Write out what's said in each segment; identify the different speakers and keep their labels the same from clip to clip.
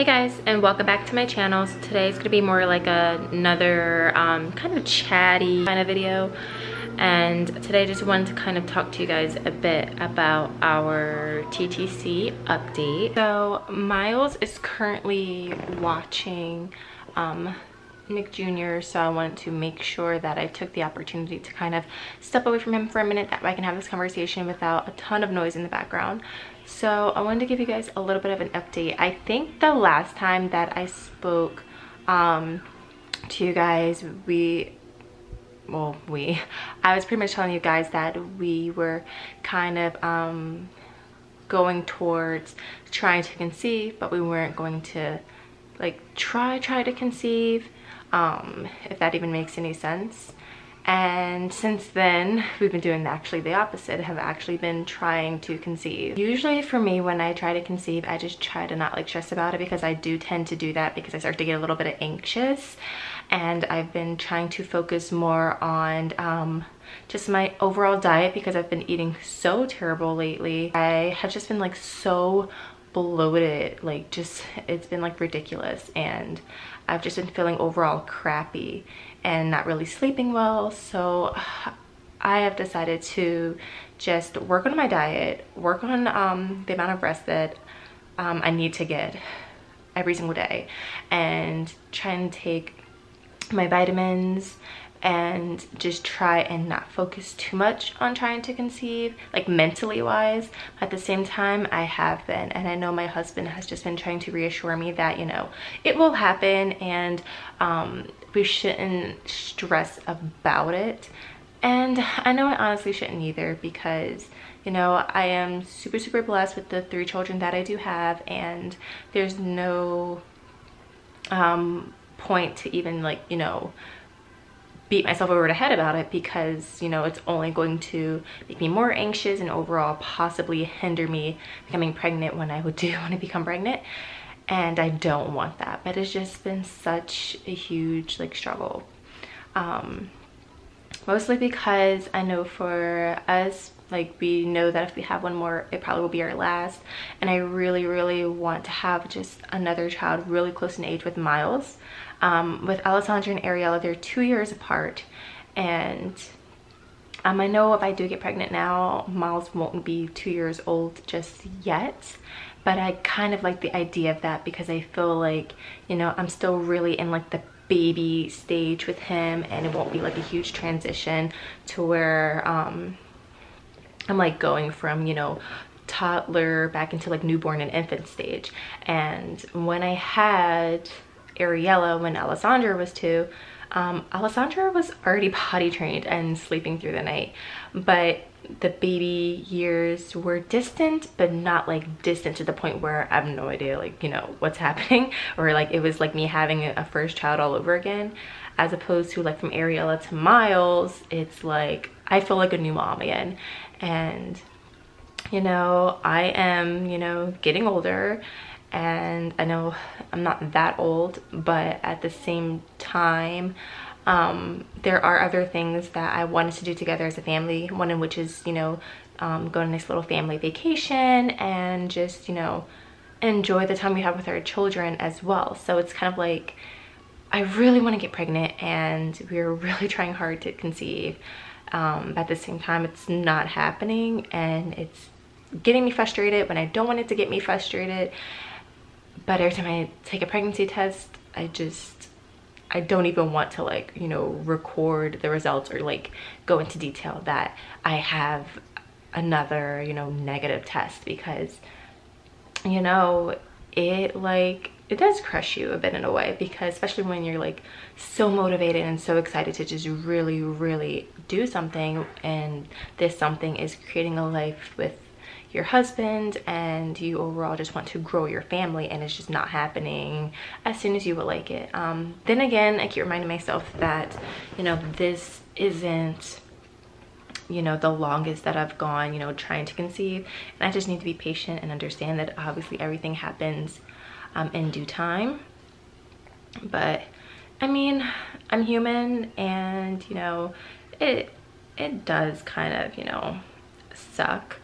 Speaker 1: Hey guys, and welcome back to my channel. So today's gonna be more like another kind of chatty kind of video. And today I just wanted to kind of talk to you guys a bit about our TTC update. So Miles is currently watching Nick Jr. So I wanted to make sure that I took the opportunity to kind of step away from him for a minute, that way I can have this conversation without a ton of noise in the background. So I wanted to give you guys a little bit of an update. I think the last time that I spoke to you guys, I was pretty much telling you guys that we were kind of going towards trying to conceive, but we weren't going to like try to conceive, if that even makes any sense. And since then we've been doing actually the opposite, have actually been trying to conceive. Usually for me, when I try to conceive, I just try to not like stress about it, because I do tend to do that because I start to get a little bit anxious. And I've been trying to focus more on just my overall diet, because I've been eating so terrible lately. I have just been like so bloated, like just it's been like ridiculous, and I've just been feeling overall crappy and not really sleeping well. So I have decided to just work on my diet, work on the amount of rest that I need to get every single day, and try and take my vitamins and just try and not focus too much on trying to conceive, like mentally wise. At the same time, I have been, and I know my husband has just been trying to reassure me that, you know, it will happen, and we shouldn't stress about it. And I know I honestly shouldn't either, because, you know, I am super blessed with the 3 children that I do have, and there's no point to even, like, you know, beat myself over the head about it, because, you know, it's only going to make me more anxious and overall possibly hinder me becoming pregnant when I do want to become pregnant. And I don't want that, but it's just been such a huge like struggle, mostly because I know for us, like, we know that if we have one more, it probably will be our last. And I really want to have just another child really close in age with Miles. With Alessandra and Ariella, they're 2 years apart, and I know if I do get pregnant now, Miles won't be 2 years old just yet. But I kind of like the idea of that, because I feel like, you know, I'm still really in like the baby stage with him, and it won't be like a huge transition to where I'm like going from, you know, toddler back into like newborn and infant stage. And when I had Ariella, when Alessandra was 2, Alessandra was already potty trained and sleeping through the night, but the baby years were distant, but not like distant to the point where I have no idea, like, you know, what's happening, or like it was like me having a first child all over again. As opposed to like from Ariella to Miles, it's like I feel like a new mom again. And, you know, I am, you know, getting older, and I know I'm not that old, but at the same time, there are other things that I wanted to do together as a family, one in which is, you know, go on a nice little family vacation and just, you know, enjoy the time we have with our children as well. So it's kind of like, I really want to get pregnant, and we're really trying hard to conceive. At the same time, it's not happening, and it's getting me frustrated when I don't want it to get me frustrated. But every time I take a pregnancy test, I don't even want to, like, you know, record the results or like go into detail that I have another, you know, negative test, because, you know, it does crush you a bit in a way, because especially when you're like so motivated and so excited to just really do something, and this something is creating a life with your husband, and you overall just want to grow your family, and it's just not happening as soon as you would like it. Then again, I keep reminding myself that, you know, this isn't, you know, the longest that I've gone, you know, trying to conceive, and I just need to be patient and understand that obviously everything happens in due time. But I mean, I'm human, and, you know, it does kind of, you know, suck.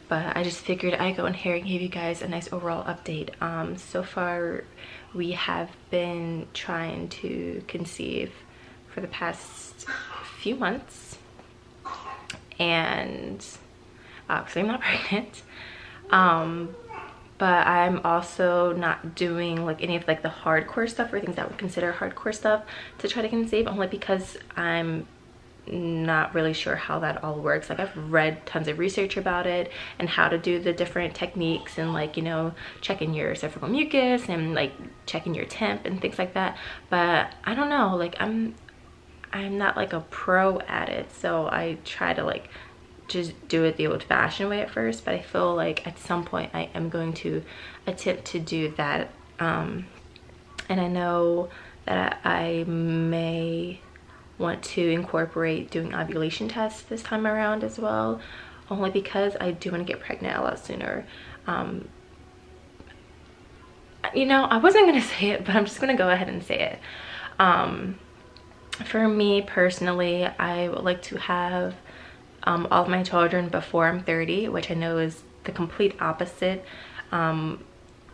Speaker 1: but I just figured I'd go in here and give you guys a nice overall update. So far we have been trying to conceive for the past few months, and obviously I'm not pregnant, but I'm also not doing like any of like the hardcore stuff or things that I would consider hardcore stuff to try to conceive, only because I'm not really sure how that all works. Like, I've read tons of research about it and how to do the different techniques, and like, you know, checking your cervical mucus and like checking your temp and things like that, but I don't know, like I'm not like a pro at it, so I try to like just do it the old-fashioned way at first, but I feel like at some point I am going to attempt to do that, and I know that I may want to incorporate doing ovulation tests this time around as well, only because I do want to get pregnant a lot sooner. You know, I wasn't gonna say it, but I'm just gonna go ahead and say it. For me personally, I would like to have all of my children before I'm 30, which I know is the complete opposite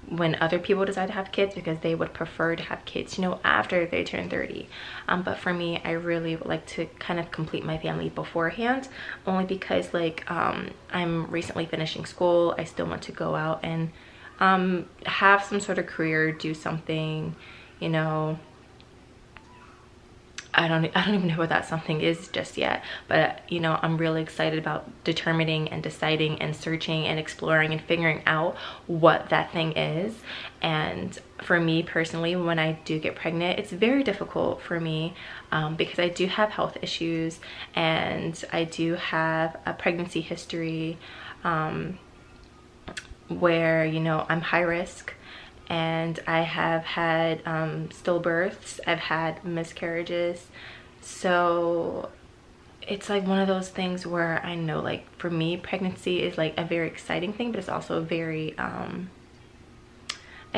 Speaker 1: when other people decide to have kids, because they would prefer to have kids, you know, after they turn 30. But for me, I really would like to kind of complete my family beforehand, only because like I'm recently finishing school. I still want to go out and have some sort of career, do something, you know. I don't even know what that something is just yet, but you know, I'm really excited about determining and deciding and searching and exploring and figuring out what that thing is. And for me personally, when I do get pregnant, it's very difficult for me because I do have health issues, and I do have a pregnancy history where, you know, I'm high risk, and I have had stillbirths, I've had miscarriages, so it's like one of those things where I know, like, for me pregnancy is like a very exciting thing, but it's also a very I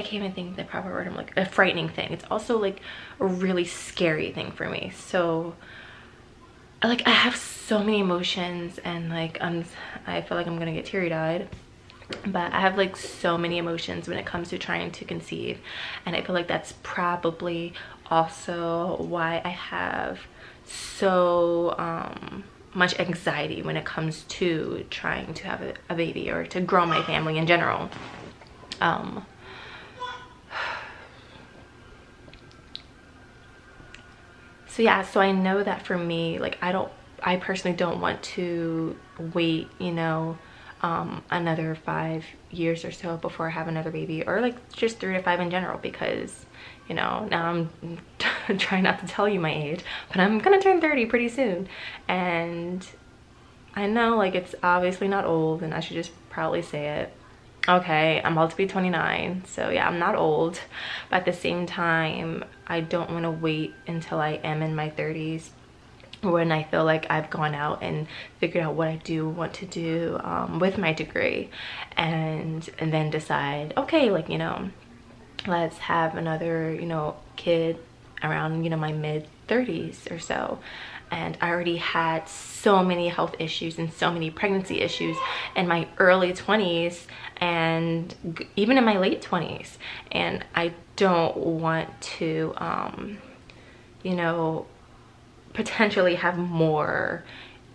Speaker 1: can't even think of the proper word, I'm like, a frightening thing. It's also like a really scary thing for me. So like I have so many emotions, and like I feel like I'm gonna get teary-eyed, but I have like so many emotions when it comes to trying to conceive, and I feel like that's probably also why I have so much anxiety when it comes to trying to have a baby or to grow my family in general. So yeah, so I know that for me, like I personally don't want to wait, you know, another 5 years or so before I have another baby, or like just 3 to 5 in general, because, you know, now I'm trying not to tell you my age, but I'm gonna turn 30 pretty soon, and I know like it's obviously not old, and I should just probably say it. Okay, I'm about to be 29, so yeah, I'm not old, but at the same time, I don't want to wait until I am in my 30s, when I feel like I've gone out and figured out what I do want to do with my degree, and then decide, okay, like, you know, let's have another, you know, kid around, you know, my mid 30s or so. And I already had so many health issues and so many pregnancy issues in my early 20s and even in my late 20s, and I don't want to you know, potentially have more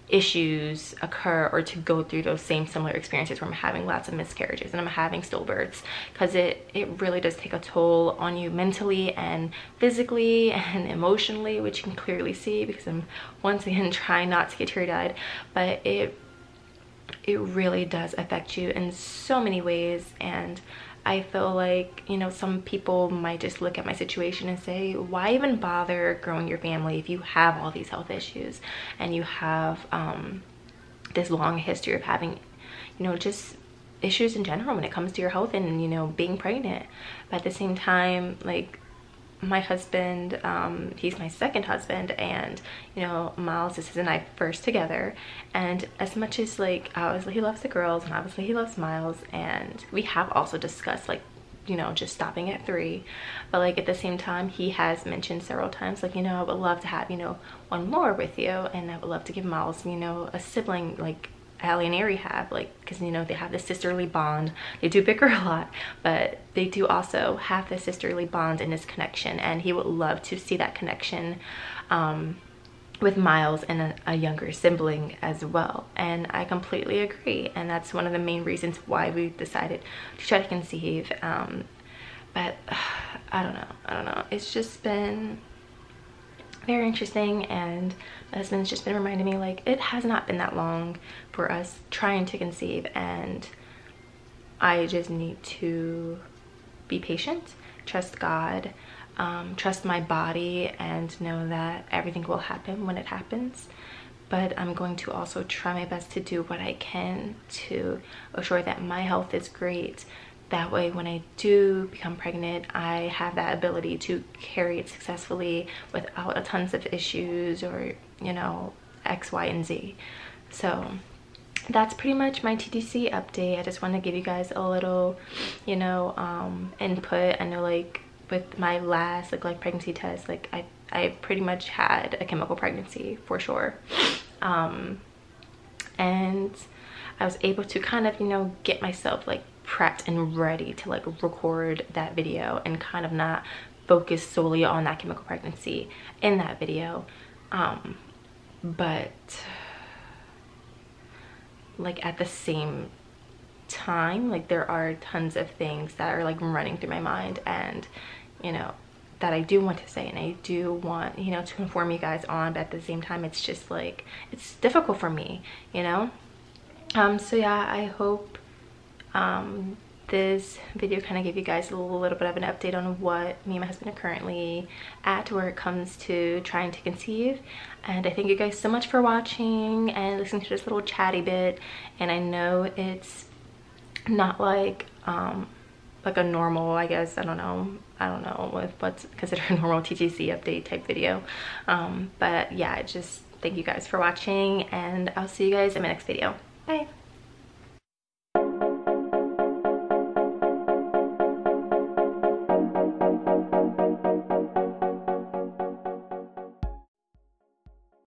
Speaker 1: issues occur, or to go through those same similar experiences where I'm having lots of miscarriages and I'm having stillbirths, because it really does take a toll on you mentally and physically and emotionally, which you can clearly see because I'm once again trying not to get teary-eyed, but it really does affect you in so many ways. And I feel like, you know, some people might just look at my situation and say, why even bother growing your family if you have all these health issues and you have this long history of having, you know, just issues in general when it comes to your health and, you know, being pregnant. But at the same time, like, my husband, he's my second husband, and, you know, Miles is and I first together, and as much as, like, obviously he loves the girls and obviously he loves Miles, and we have also discussed, like, you know, just stopping at 3, but like at the same time he has mentioned several times, like, you know, I would love to have, you know, one more with you, and I would love to give Miles, you know, a sibling, like Allie and Ari have, like, because you know they have this sisterly bond. They do bicker a lot, but they do also have this sisterly bond and this connection, and he would love to see that connection with Miles and a younger sibling as well. And I completely agree, and that's one of the main reasons why we decided to try to conceive. But I don't know, it's just been very interesting, and my husband's just been reminding me, like, it has not been that long for us trying to conceive, and I just need to be patient, trust God, trust my body, and know that everything will happen when it happens. But I'm going to also try my best to do what I can to assure that my health is great. That way, when I do become pregnant, I have that ability to carry it successfully without a tons of issues or, you know, X, Y, and Z. So that's pretty much my TTC update. I just want to give you guys a little, you know, input. I know, like, with my last like pregnancy test, like I pretty much had a chemical pregnancy for sure. And I was able to kind of, you know, get myself like prepped and ready to like record that video and kind of not focus solely on that chemical pregnancy in that video. But like at the same time, like there are tons of things that are like running through my mind, and you know, that I do want to say and I do want, you know, to inform you guys on, but at the same time it's just like, it's difficult for me, you know. So yeah, I hope this video kind of gave you guys a little bit of an update on what me and my husband are currently at where it comes to trying to conceive. And I thank you guys so much for watching and listening to this little chatty bit. And I know it's not like a normal, I guess, I don't know what's considered a normal TTC update type video, but yeah, just thank you guys for watching, and I'll see you guys in my next video. Bye.